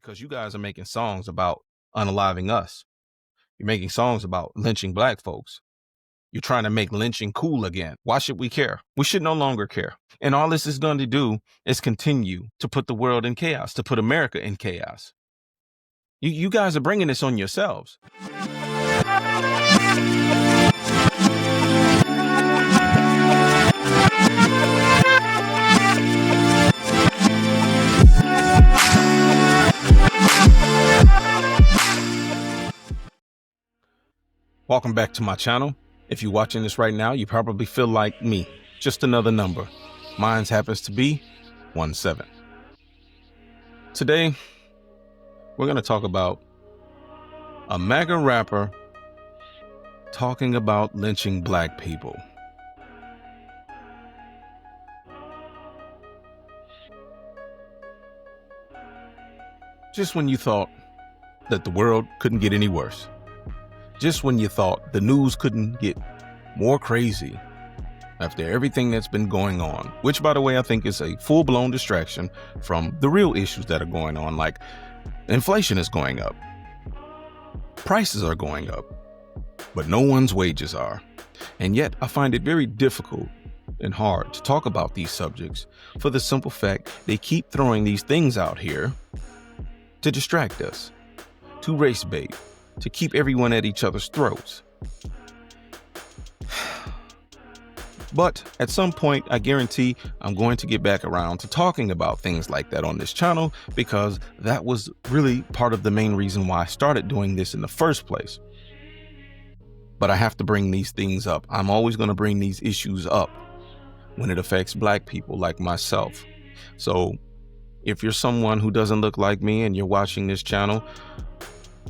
because you guys are making songs about unaliving us. You're making songs about lynching black folks. You're trying to make lynching cool again. Why should we care? We should no longer care. And all this is going to do is continue to put the world in chaos, to put America in chaos. You guys are bringing this on yourselves. Welcome back to my channel. If you're watching this right now, you probably feel like me, just another number. Mine happens to be 17. Today, we're going to talk about a MAGA rapper talking about lynching black people. Just when you thought that the world couldn't get any worse. Just when you thought the news couldn't get more crazy after everything that's been going on, which, by the way, I think is a full-blown distraction from the real issues that are going on, like inflation is going up, prices are going up, but no one's wages are. And yet I find it very difficult and hard to talk about these subjects for the simple fact they keep throwing these things out here to distract us, to race bait, to keep everyone at each other's throats. But at some point, I guarantee I'm going to get back around to talking about things like that on this channel, because that was really part of the main reason why I started doing this in the first place. But I have to bring these things up. I'm always going to bring these issues up when it affects black people like myself. So if you're someone who doesn't look like me and you're watching this channel,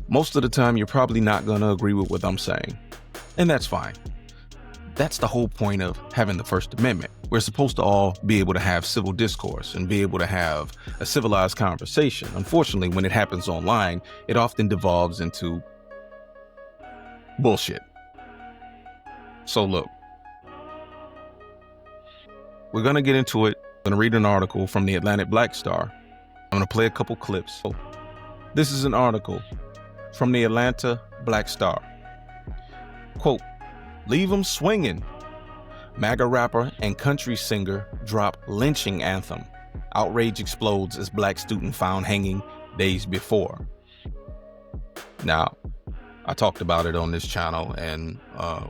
most of the time, you're probably not going to agree with what I'm saying. And that's fine. That's the whole point of having the First Amendment. We're supposed to all be able to have civil discourse and be able to have a civilized conversation. Unfortunately, when it happens online, it often devolves into bullshit. So look, we're going to get into it. I'm going to read an article from the Atlantic Black Star. I'm going to play a couple clips. This is an article from the Atlanta Black Star. Quote, "Leave 'em swinging. MAGA rapper and country singer drop lynching anthem. Outrage explodes as black student found hanging days before." Now, I talked about it on this channel and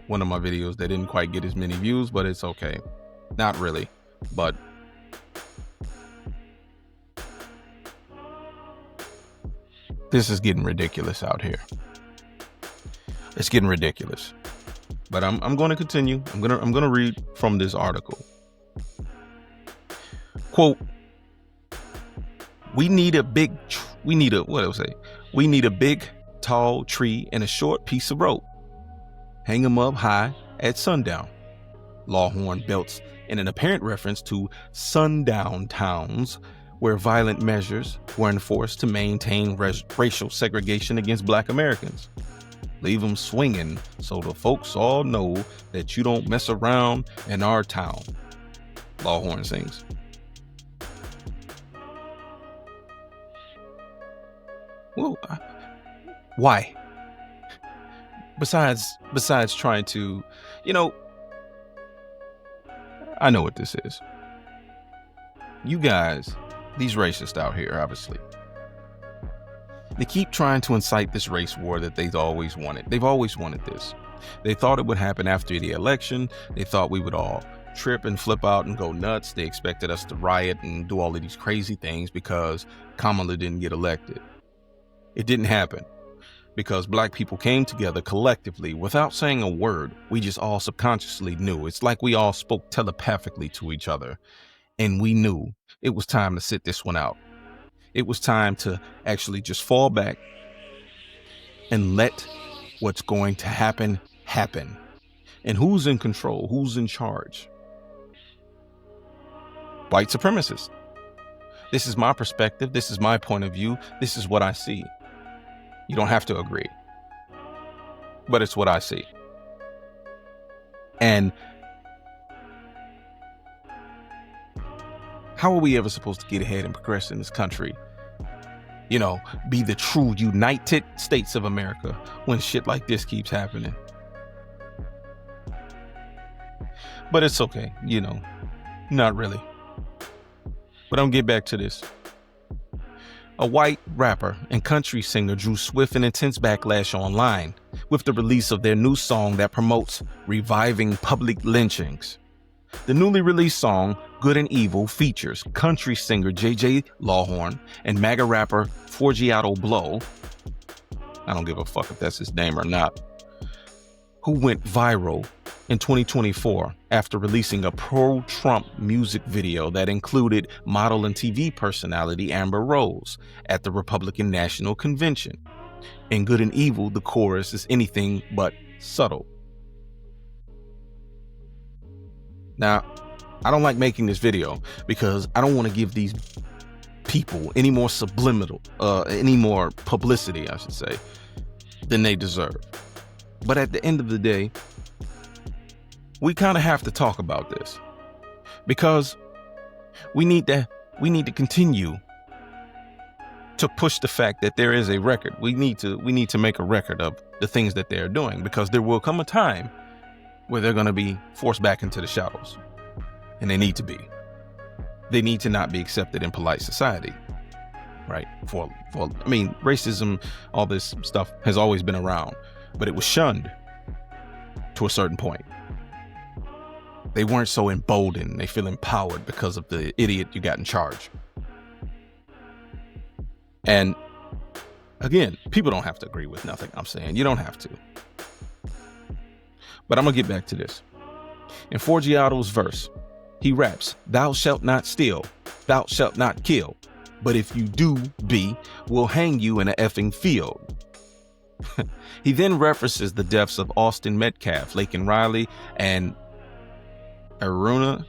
one of my videos that didn't quite get as many views, but it's okay. Not really, but this is getting ridiculous out here. It's getting ridiculous. But I'm going to continue. I'm going to read from this article. Quote, we need a big, tall tree and a short piece of rope. Hang 'em up high at sundown. Lawhorn belts in an apparent reference to sundown towns where violent measures were enforced to maintain racial segregation against black Americans. Leave 'em swinging so the folks all know that you don't mess around in our town, Lawhorn sings. Well, why? Besides trying to, I know what this is. You guys, these racists out here, obviously, they keep trying to incite this race war that they've always wanted. They've always wanted this. They thought it would happen after the election. They thought we would all trip and flip out and go nuts. They expected us to riot and do all of these crazy things because Kamala didn't get elected. It didn't happen because black people came together collectively without saying a word. We just all subconsciously knew. It's like we all spoke telepathically to each other, and we knew it was time to sit this one out. It was time to actually just fall back and let what's going to happen happen. And who's in control? Who's in charge? White supremacists. This is my perspective. This is my point of view. This is what I see. You don't have to agree, but it's what I see. And how are we ever supposed to get ahead and progress in this country be the true United States of America when shit like this keeps happening. But it's okay, not really. But I'm gonna get back to this. A white rapper and country singer drew swift and intense backlash online with the release of their new song that promotes reviving public lynchings. The newly released song, Good and Evil, features country singer J.J. Lawhorn and MAGA rapper Forgiato Blow, I don't give a fuck if that's his name or not, who went viral in 2024 after releasing a pro-Trump music video that included model and TV personality Amber Rose at the Republican National Convention. In Good and Evil, the chorus is anything but subtle. Now, I don't like making this video because I don't want to give these people any more any more publicity, I should say, than they deserve. But at the end of the day, we kind of have to talk about this because we need to continue to push the fact that there is a record. We need to make a record of the things that they're doing, because there will come a time where they're going to be forced back into the shadows, and they need to be. They need to not be accepted in polite society, right? Racism, all this stuff has always been around, but it was shunned to a certain point. They weren't so emboldened. They feel empowered because of the idiot you got in charge. And again, people don't have to agree with nothing I'm saying. You don't have to. But I'm going to get back to this. In Forgiato's verse, he raps, "Thou shalt not steal, thou shalt not kill, but if you do, we'll hang you in a effing field." He then references the deaths of Austin Metcalf, Laken Riley, and Erna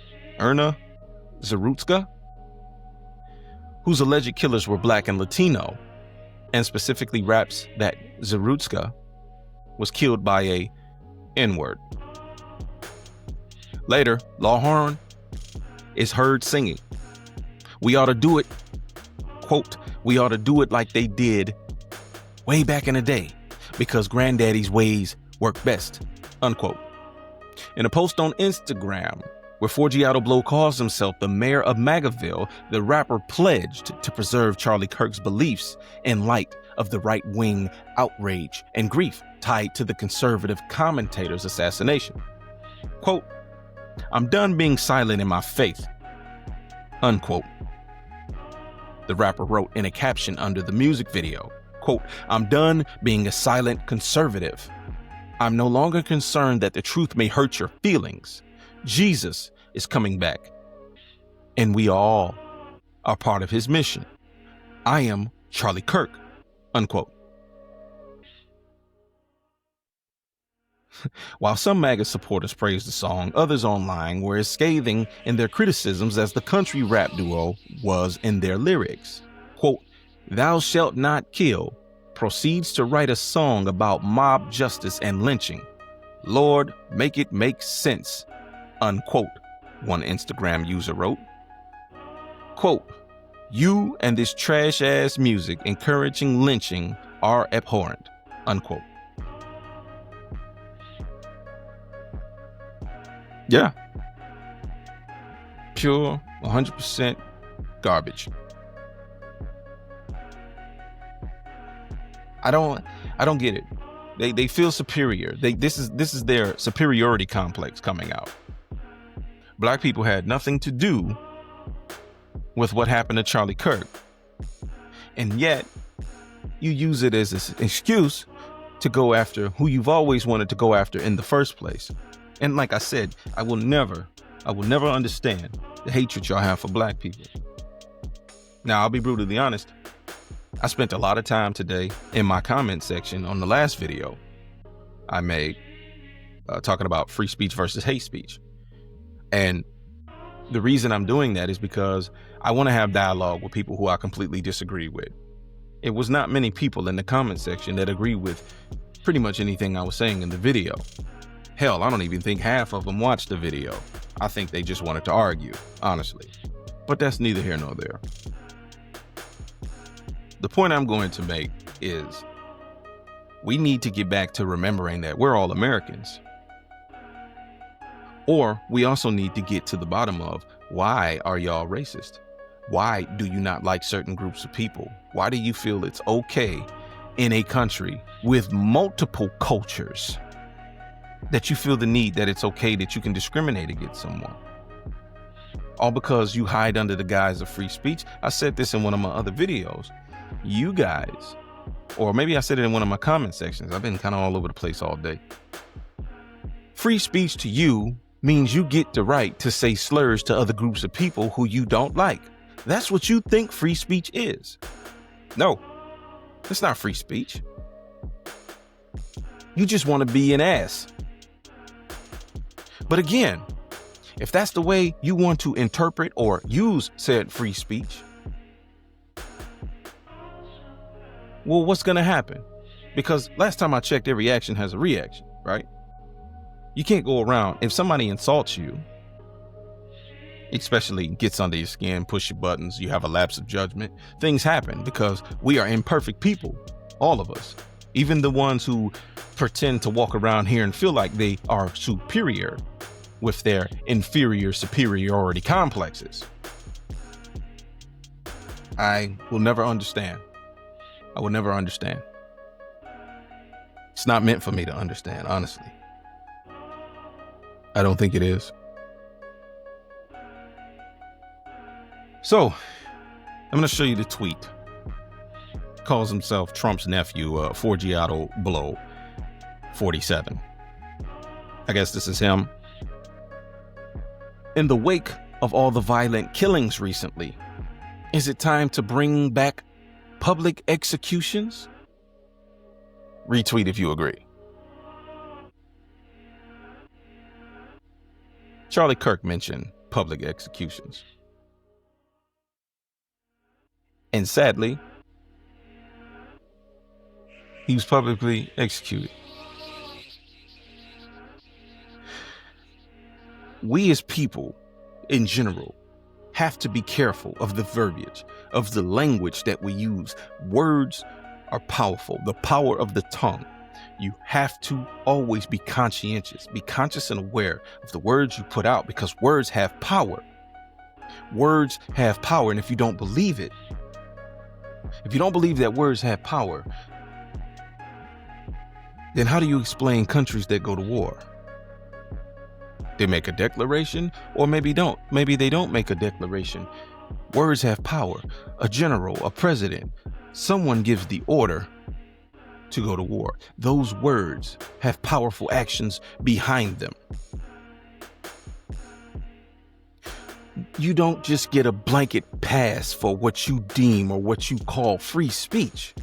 Zarutska, whose alleged killers were Black and Latino, and specifically raps that Zarutska was killed by a N-word. Later, Lawhorn is heard singing, "We ought to do it," quote, "we ought to do it like they did way back in the day, because granddaddy's ways work best," unquote. In a post on Instagram, where Forgiato Blow calls himself the mayor of MAGAville, the rapper pledged to preserve Charlie Kirk's beliefs in light of the right-wing outrage and grief tied to the conservative commentator's assassination. Quote, "I'm done being silent in my faith," unquote. The rapper wrote in a caption under the music video, quote, "I'm done being a silent conservative. I'm no longer concerned that the truth may hurt your feelings. Jesus is coming back, and we all are part of his mission. I am Charlie Kirk," unquote. While some MAGA supporters praised the song, others online were as scathing in their criticisms as the country rap duo was in their lyrics. Quote, "Thou shalt not kill" proceeds to write a song about mob justice and lynching. "Lord, make it make sense," unquote, one Instagram user wrote. Quote, "You and this trash ass music encouraging lynching are abhorrent," unquote. Yeah. Pure 100% garbage. I don't get it. They feel superior. This is their superiority complex coming out. Black people had nothing to do with what happened to Charlie Kirk, and yet you use it as an excuse to go after who you've always wanted to go after in the first place. And like I said, I will never understand the hatred y'all have for black people. Now, I'll be brutally honest. I spent a lot of time today in my comment section on the last video I made talking about free speech versus hate speech. And the reason I'm doing that is because I want to have dialogue with people who I completely disagree with. It was not many people in the comment section that agree with pretty much anything I was saying in the video. Hell, I don't even think half of them watched the video. I think they just wanted to argue, honestly. But that's neither here nor there. The point I'm going to make is we need to get back to remembering that we're all Americans. Or we also need to get to the bottom of, why are y'all racist? Why do you not like certain groups of people? Why do you feel it's okay in a country with multiple cultures that you feel the need that it's okay that you can discriminate against someone? All because you hide under the guise of free speech. I said this in one of my other videos. You guys, or maybe I said it in one of my comment sections. I've been kind of all over the place all day. Free speech to you means you get the right to say slurs to other groups of people who you don't like. That's what you think free speech is. No, it's not free speech. You just want to be an ass. But again, if that's the way you want to interpret or use said free speech, well, what's going to happen? Because last time I checked, every action has a reaction, right? You can't go around, if somebody insults you, especially gets under your skin, push your buttons, you have a lapse of judgment, things happen because we are imperfect people, all of us. Even the ones who pretend to walk around here and feel like they are superior with their inferior superiority complexes. I will never understand. I will never understand. It's not meant for me to understand, honestly. I don't think it is. So, I'm going to show you the tweet. Calls himself Trump's nephew, Forgiato Blow 47. I guess this is him. In the wake of all the violent killings recently, is it time to bring back public executions? Retweet if you agree. Charlie Kirk mentioned public executions. And sadly, he was publicly executed. We as people, in general, have to be careful of the verbiage, of the language that we use. Words are powerful, the power of the tongue. You have to always be conscientious, be conscious and aware of the words you put out, because words have power. Words have power, and if you don't believe it, if you don't believe that words have power, then how do you explain countries that go to war? They make a declaration, or maybe don't. Maybe they don't make a declaration. Words have power. A general, a president, someone gives the order to go to war. Those words have powerful actions behind them. You don't just get a blanket pass for what you deem or what you call free speech.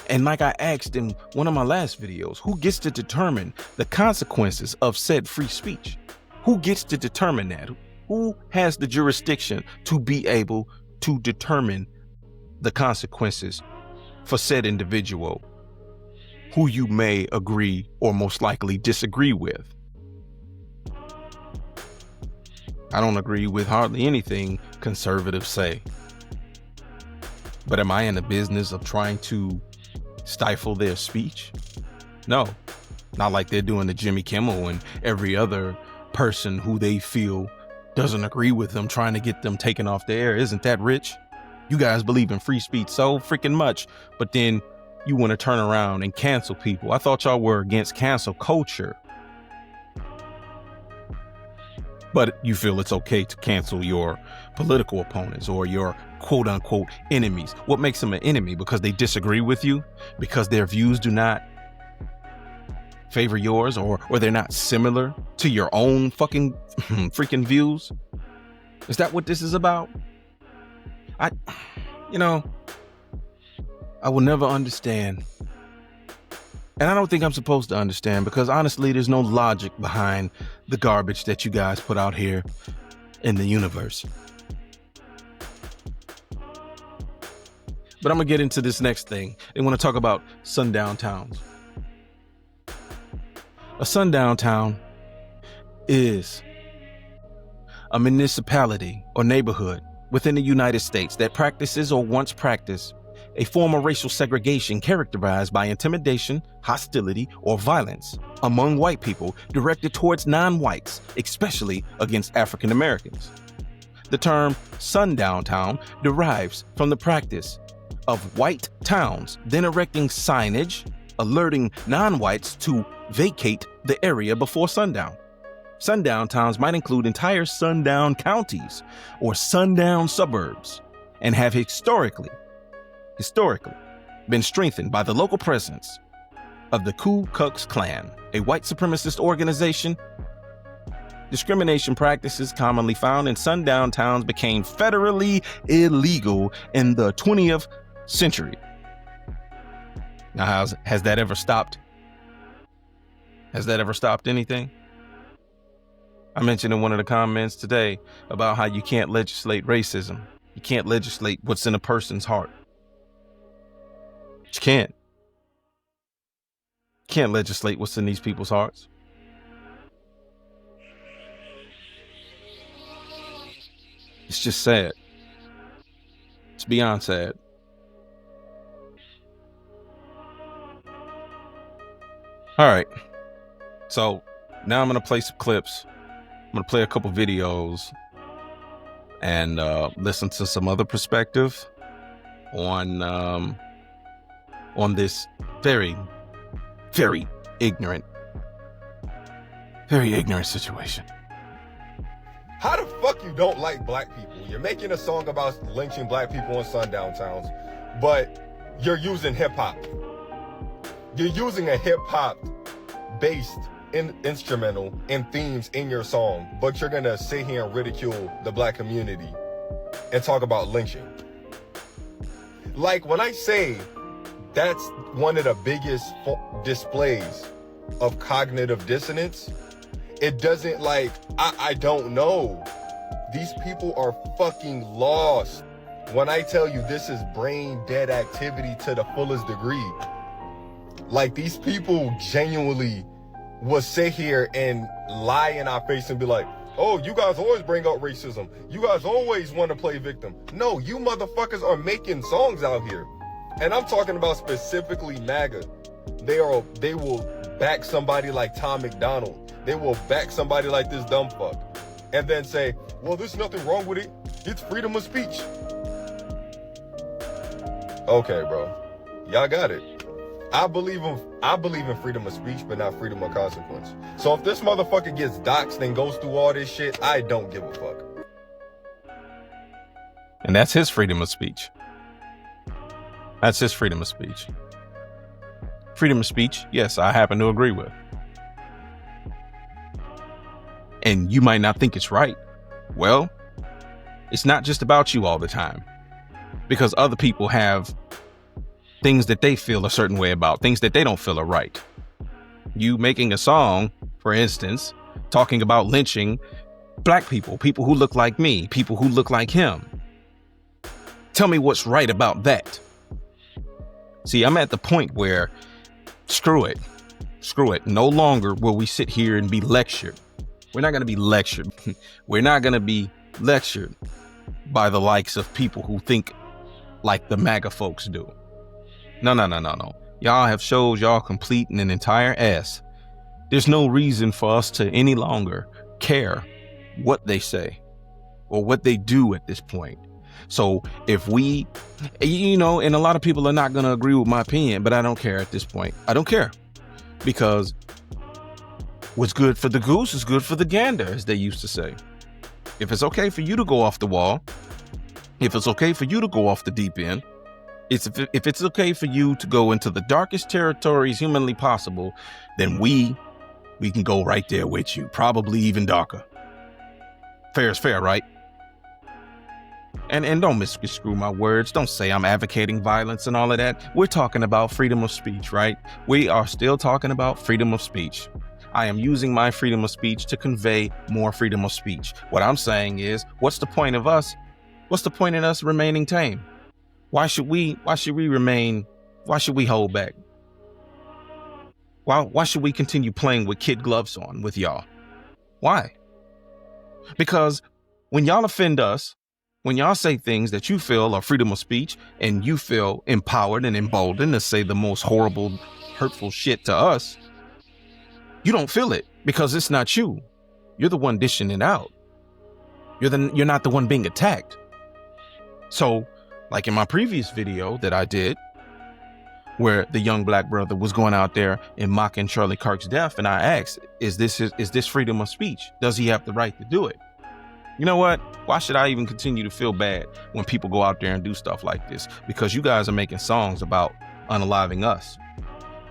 And like I asked in one of my last videos, who gets to determine the consequences of said free speech? Who gets to determine that? Who has the jurisdiction to be able to determine the consequences for said individual who you may agree or most likely disagree with? I don't agree with hardly anything conservatives say. But am I in the business of trying to stifle their speech? No, not like they're doing to Jimmy Kimmel and every other person who they feel doesn't agree with them, trying to get them taken off the air. Isn't that rich? You guys believe in free speech so freaking much, but then you want to turn around and cancel people. I thought y'all were against cancel culture. But you feel it's okay to cancel your political opponents or your quote unquote enemies. What makes them an enemy? Because they disagree with you? Because their views do not favor yours, or they're not similar to your own fucking freaking views? Is that what this is about? I will never understand. And I don't think I'm supposed to understand, because honestly, there's no logic behind the garbage that you guys put out here in the universe. But I'm going to get into this next thing. They want to talk about sundown towns. A sundown town is a municipality or neighborhood within the United States that practices or once practiced a form of racial segregation characterized by intimidation, hostility, or violence among white people directed towards non-whites, especially against African Americans. The term sundown town derives from the practice of white towns then erecting signage alerting non-whites to vacate the area before sundown. Sundown towns might include entire sundown counties or sundown suburbs and have historically been strengthened by the local presence of the Ku Klux Klan, a white supremacist organization. Discrimination practices commonly found in sundown towns became federally illegal in the 20th century. Now, has that ever stopped? Has that ever stopped anything? I mentioned in one of the comments today about how you can't legislate racism. You can't legislate what's in a person's heart. You can't. You can't legislate what's in these people's hearts. It's just sad. It's beyond sad. All right. So now I'm going to play some clips. I'm going to play a couple videos and listen to some other perspective on this very, very ignorant situation. How the fuck you don't like black people? You're making a song about lynching black people in sundown towns, but you're using hip hop. You're using a hip hop based instrumental and themes in your song, but you're gonna sit here and ridicule the black community and talk about lynching. Like, when I say that's one of the biggest displays of cognitive dissonance, it doesn't, like, I don't know. These people are fucking lost. When I tell you this is brain dead activity to the fullest degree, like, these people genuinely will sit here and lie in our face and be like, oh, you guys always bring up racism. You guys always want to play victim. No, you motherfuckers are making songs out here. And I'm talking about specifically MAGA. They will back somebody like Tom McDonald. They will back somebody like this dumb fuck. And then say, well, there's nothing wrong with it. It's freedom of speech. Okay, bro. Y'all got it. I believe in freedom of speech, but not freedom of consequence. So if this motherfucker gets doxxed and goes through all this shit, I don't give a fuck. And that's his freedom of speech. That's his freedom of speech. Freedom of speech, yes, I happen to agree with. And you might not think it's right. Well, it's not just about you all the time, because other people have things that they feel a certain way about, things that they don't feel are right. You making a song, for instance, talking about lynching black people, people who look like me, people who look like him. Tell me what's right about that. See, I'm at the point where screw it. No longer will we sit here and be lectured. We're not going to be lectured. We're not going to be lectured by the likes of people who think like the MAGA folks do. No. Y'all have showed y'all completing an entire ass. There's no reason for us to any longer care what they say or what they do at this point. So if we, and a lot of people are not going to agree with my opinion, but I don't care at this point. I don't care, because what's good for the goose is good for the gander, as they used to say. If it's okay for you to go off the wall, if it's okay for you to go off the deep end, if it's okay for you to go into the darkest territories humanly possible, then we can go right there with you, probably even darker. Fair is fair, right? And don't misconstrue my words. Don't say I'm advocating violence and all of that. We're talking about freedom of speech, right? We are still talking about freedom of speech. I am using my freedom of speech to convey more freedom of speech. What I'm saying is, what's the point of us? What's the point in us remaining tame? Why should we hold back? Why should we continue playing with kid gloves on with y'all? Why? Because when y'all offend us, When y'all say things that you feel are freedom of speech and you feel empowered and emboldened to say the most horrible, hurtful shit to us, you don't feel it because it's not you. You're the one dishing it out. You're not the one being attacked. So, like in my previous video that I did, where the young black brother was going out there and mocking Charlie Kirk's death, and I asked, is this freedom of speech? Does he have the right to do it? You know what? Why should I even continue to feel bad when people go out there and do stuff like this? Because you guys are making songs about unaliving us.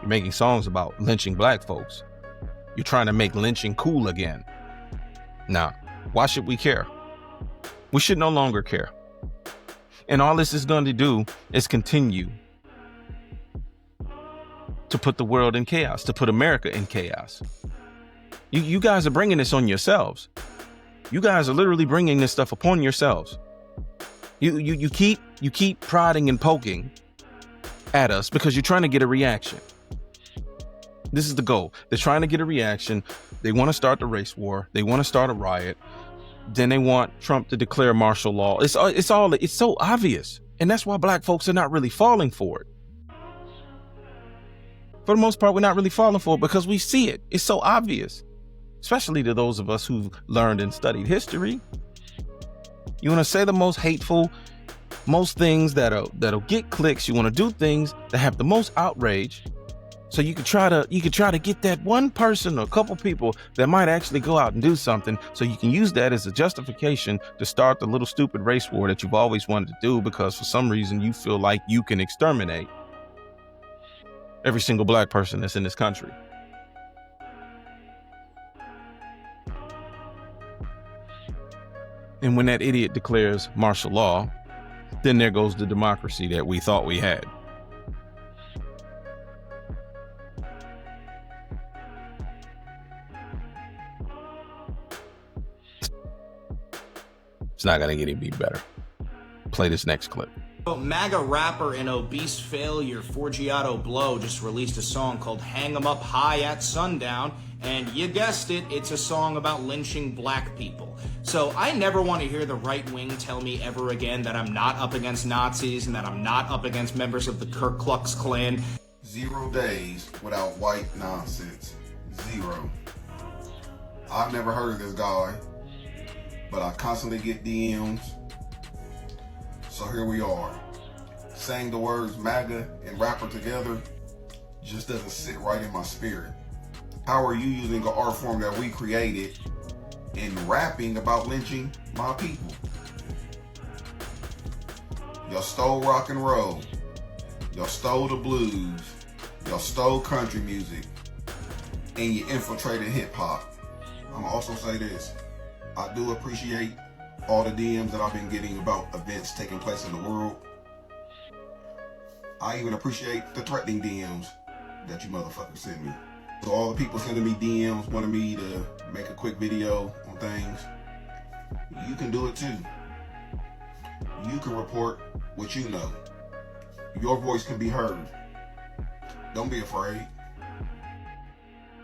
You're making songs about lynching black folks. You're trying to make lynching cool again. Now, why should we care? We should no longer care. And all this is going to do is continue to put the world in chaos, to put America in chaos. You guys are bringing this on yourselves. You guys are literally bringing this stuff upon yourselves. You keep prodding and poking at us because you're trying to get a reaction. This is the goal. They're trying to get a reaction. They want to start the race war. They want to start a riot. Then they want Trump to declare martial law. It's so obvious. And that's why black folks are not really falling for it. For the most part, we're not really falling for it because we see it. It's so obvious, especially to those of us who've learned and studied history. You want to say the most hateful, most things that'll get clicks. You want to do things that have the most outrage. So you could try to get that one person or a couple people that might actually go out and do something. So you can use that as a justification to start the little stupid race war that you've always wanted to do because for some reason you feel like you can exterminate every single black person that's in this country. And when that idiot declares martial law, then there goes the democracy that we thought we had. It's not going to get any better. Play this next clip. MAGA rapper and obese failure Forgiato Blow just released a song called Hang 'Em Up High at Sundown, and you guessed it, it's a song about lynching black people. So I never want to hear the right wing tell me ever again that I'm not up against Nazis and that I'm not up against members of the Ku Klux Klan. 0 days without white nonsense. 0. I've never heard of this guy, but I constantly get DMs. So here we are. Saying the words MAGA and rapper together just doesn't sit right in my spirit. How are you using an art form that we created and rapping about lynching my people? Y'all stole rock and roll. Y'all stole the blues. Y'all stole country music. And you infiltrated hip hop. I'm gonna also say this. I do appreciate all the DMs that I've been getting about events taking place in the world. I even appreciate the threatening DMs that you motherfuckers send me. So all the people sending me DMs wanting me to make a quick video on things, you can do it too. You can report what you know. Your voice can be heard. Don't be afraid.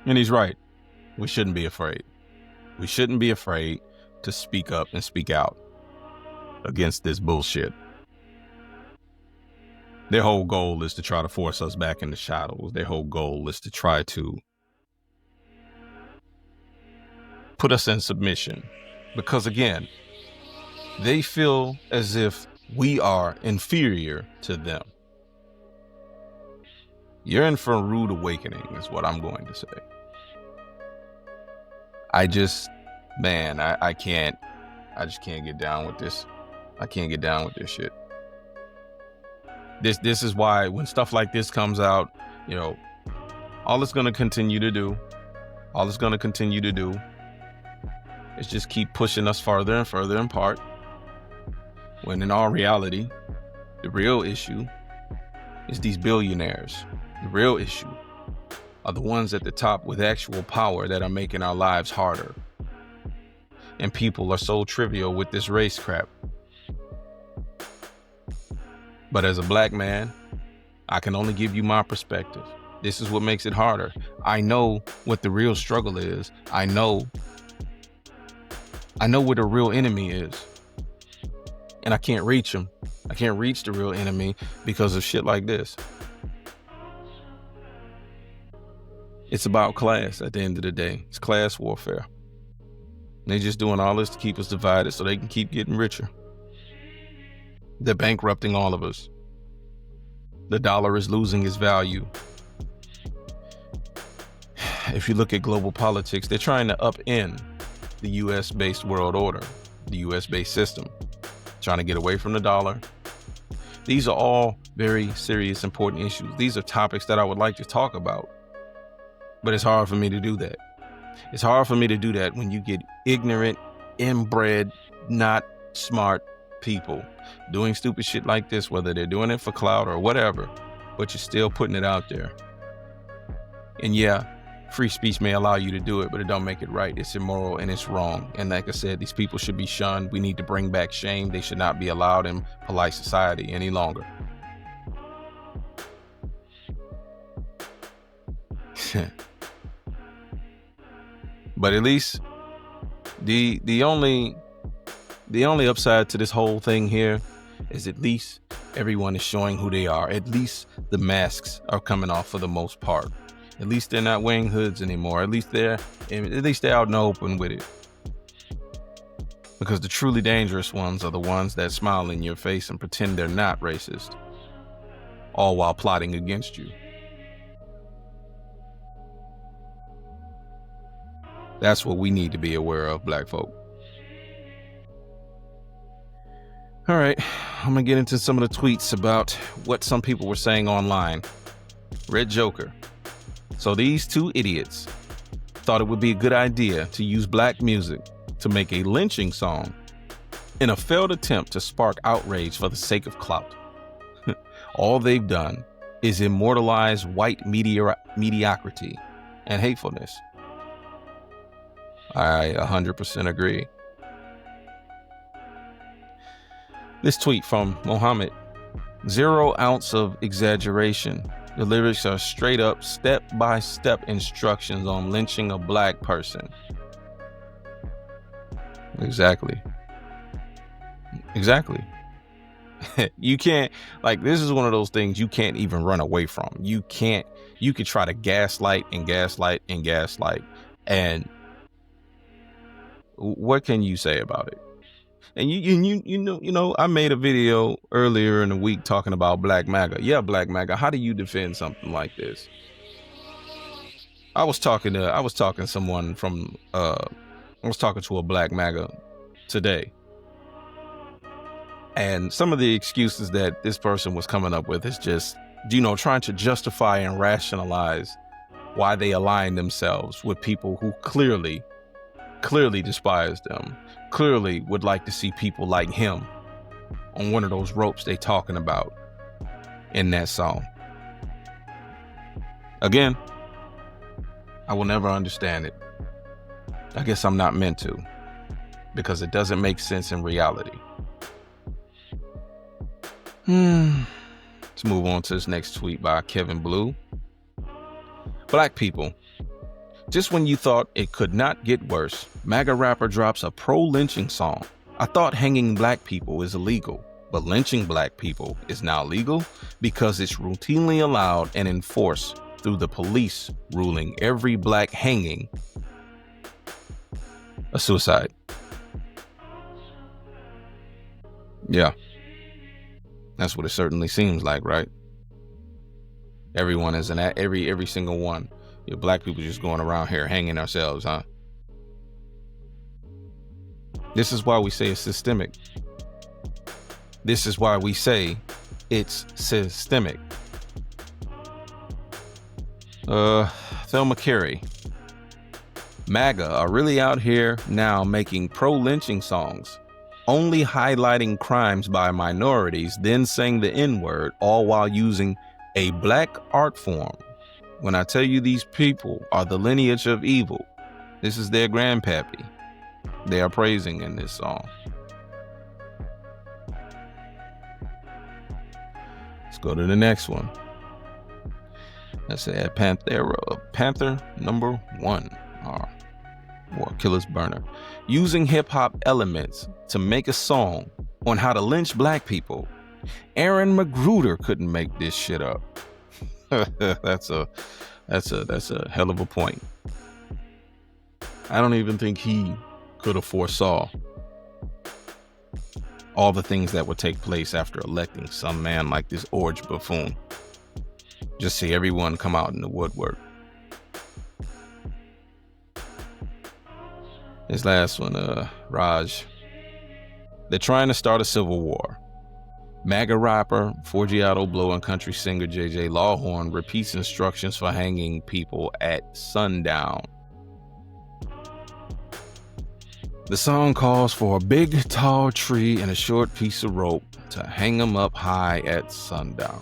And he's right. We shouldn't be afraid. We shouldn't be afraid to speak up and speak out against this bullshit. Their whole goal is to try to force us back in the shadows. Their whole goal is to try to put us in submission. Because again, they feel as if we are inferior to them. You're in for a rude awakening is what I'm going to say. I just can't get down with this. I can't get down with this shit. This is why when stuff like this comes out, you know, all it's going to continue to do is just keep pushing us further and further apart. When in all reality, the real issue is these billionaires. The real issue are the ones at the top with actual power that are making our lives harder. And people are so trivial with this race crap. But as a black man, I can only give you my perspective. This is what makes it harder. I know what the real struggle is. I know where the real enemy is. And I can't reach them. I can't reach the real enemy because of shit like this. It's about class at the end of the day. It's class warfare. They're just doing all this to keep us divided so they can keep getting richer. They're bankrupting all of us. The dollar is losing its value. If you look at global politics, they're trying to upend the US-based world order, the US-based system, trying to get away from the dollar. These are all very serious, important issues. These are topics that I would like to talk about, but it's hard for me to do that. It's hard for me to do that when you get ignorant, inbred, not smart people doing stupid shit like this, whether they're doing it for clout or whatever, but you're still putting it out there. And yeah, free speech may allow you to do it, but it don't make it right. It's immoral and it's wrong. And like I said, these people should be shunned. We need to bring back shame. They should not be allowed in polite society any longer. But at least the only upside to this whole thing here is at least everyone is showing who they are. At least the masks are coming off for the most part. At least they're not wearing hoods anymore. At least they're out in the open with it. Because the truly dangerous ones are the ones that smile in your face and pretend they're not racist, all while plotting against you. That's what we need to be aware of, black folk. All right, I'm gonna get into some of the tweets about what some people were saying online. Red Joker. So these two idiots thought it would be a good idea to use black music to make a lynching song in a failed attempt to spark outrage for the sake of clout. All they've done is immortalize white mediocrity and hatefulness. I 100% agree. This tweet from Mohammed: 0 ounce of exaggeration. The lyrics are straight up step-by-step instructions on lynching a black person. Exactly. You can't, like, this is one of those things you can't even run away from. You could try to gaslight. And what can you say about it? And you know, I made a video earlier in the week talking about Black MAGA. Yeah, Black MAGA. How do you defend something like this? I was talking to a Black MAGA today, and some of the excuses that this person was coming up with is just, trying to justify and rationalize why they align themselves with people who clearly despise them, clearly would like to see people like him on one of those ropes they talking about in that song. Again, I will never understand it. I guess I'm not meant to, because it doesn't make sense in reality. Let's move on to this next tweet by Kevin Blue. Black people. Just when you thought it could not get worse, MAGA rapper drops a pro-lynching song. I thought hanging black people is illegal, but lynching black people is now legal because it's routinely allowed and enforced through the police ruling every black hanging a suicide. Yeah, that's what it certainly seems like, right? Everyone is every single one. Your black people just going around here hanging ourselves, huh? This is why we say it's systemic. This is why we say it's systemic. Thelma Carey. MAGA are really out here now making pro-lynching songs, only highlighting crimes by minorities, then saying the N-word, all while using a black art form. When I tell you these people are the lineage of evil, this is their grandpappy they are praising in this song. Let's go to the next one. Let's say Panther number 1, or Killer's Burner. Using hip hop elements to make a song on how to lynch black people, Aaron Magruder couldn't make this shit up. That's a hell of a point. I don't even think he could have foresaw all the things that would take place after electing some man like this Orge buffoon. Just see everyone come out in the woodwork. This last one, Raj. They're trying to start a civil war. MAGA rapper, Forgiato Blow, and country singer JJ Lawhorn repeats instructions for hanging people at sundown. The song calls for a big, tall tree and a short piece of rope to hang them up high at sundown.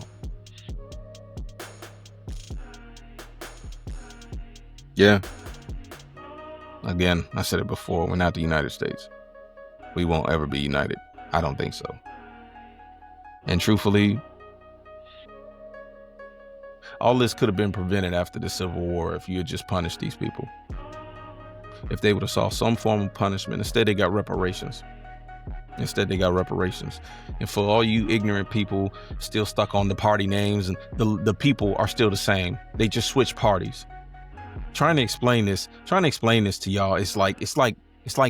Yeah. Again, I said it before, we're not the United States. We won't ever be united. I don't think so. And truthfully, all this could have been prevented after the Civil War if you had just punished these people. If they would have saw some form of punishment. Instead, they got reparations. And for all you ignorant people still stuck on the party names, and the people are still the same. They just switch parties. Trying to explain this to y'all, it's like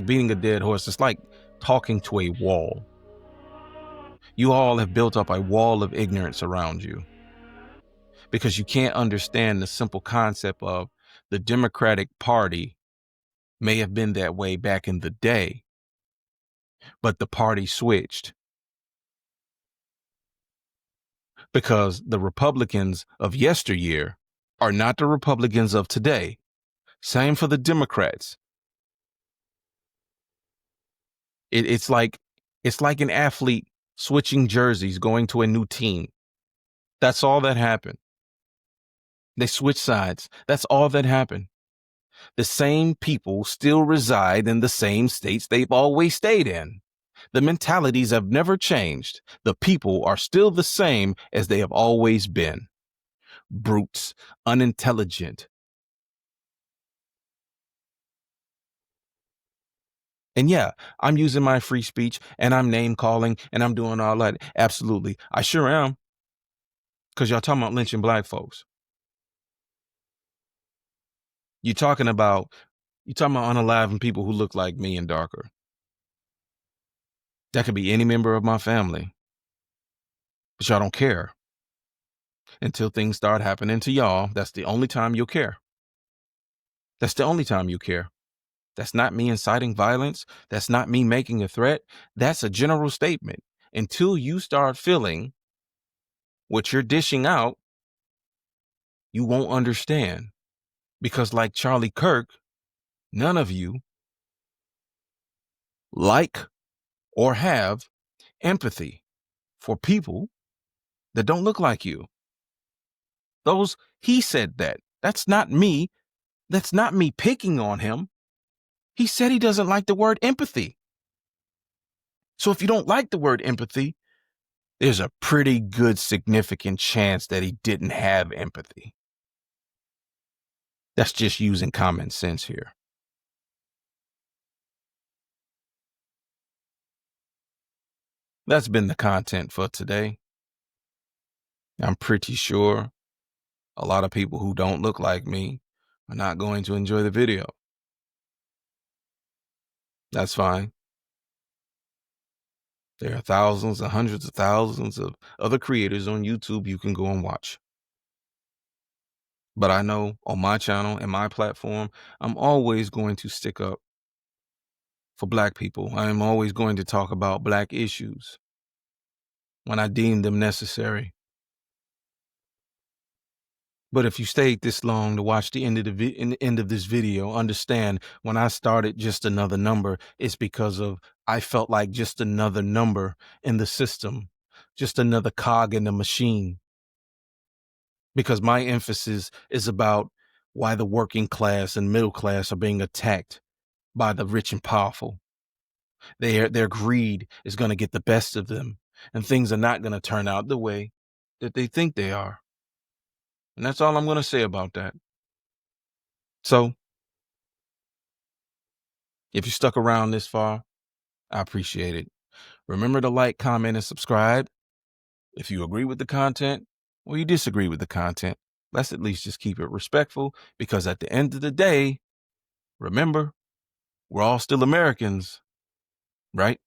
beating a dead horse. It's like talking to a wall. You all have built up a wall of ignorance around you because you can't understand the simple concept of the Democratic Party may have been that way back in the day, but the party switched because the Republicans of yesteryear are not the Republicans of today. Same for the Democrats. It's like an athlete switching jerseys, going to a new team. That's all that happened. They switched sides. That's all that happened. The same people still reside in the same states they've always stayed in. The mentalities have never changed. The people are still the same as they have always been. Brutes, unintelligent. And yeah, I'm using my free speech and I'm name calling and I'm doing all that. Absolutely. I sure am. Because y'all talking about lynching black folks. You're talking about unaliving people who look like me and darker. That could be any member of my family. But y'all don't care. Until things start happening to y'all, that's the only time you'll care. That's the only time you care. That's not me inciting violence. That's not me making a threat. That's a general statement. Until you start feeling what you're dishing out, you won't understand. Because like Charlie Kirk, none of you like or have empathy for people that don't look like you. He said that. That's not me. That's not me picking on him. He said he doesn't like the word empathy. So if you don't like the word empathy, there's a pretty good significant chance that he didn't have empathy. That's just using common sense here. That's been the content for today. I'm pretty sure a lot of people who don't look like me are not going to enjoy the video. That's fine. There are thousands and hundreds of thousands of other creators on YouTube you can go and watch. But I know on my channel and my platform, I'm always going to stick up for black people. I am always going to talk about black issues when I deem them necessary. But if you stayed this long to watch the end of this video, understand when I started just another number, it's because of I felt like just another number in the system, just another cog in the machine. Because my emphasis is about why the working class and middle class are being attacked by the rich and powerful. Their greed is going to get the best of them, and things are not going to turn out the way that they think they are. And that's all I'm going to say about that. So, if you stuck around this far, I appreciate it. Remember to like, comment, and subscribe. If you agree with the content or you disagree with the content, let's at least just keep it respectful, because at the end of the day, remember, we're all still Americans, right?